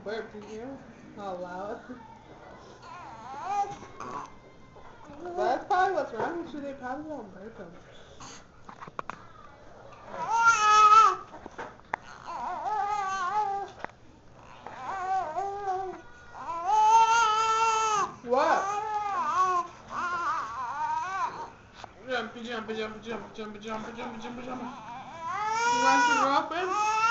burp, did you? How loud. But that's probably what's wrong with you. They probably don't burp them. What? Jumpy, jumpy, jumpy, jumpy, jumpy, jumpy, jumpy, jumpy, jumpy. You want your girlfriend?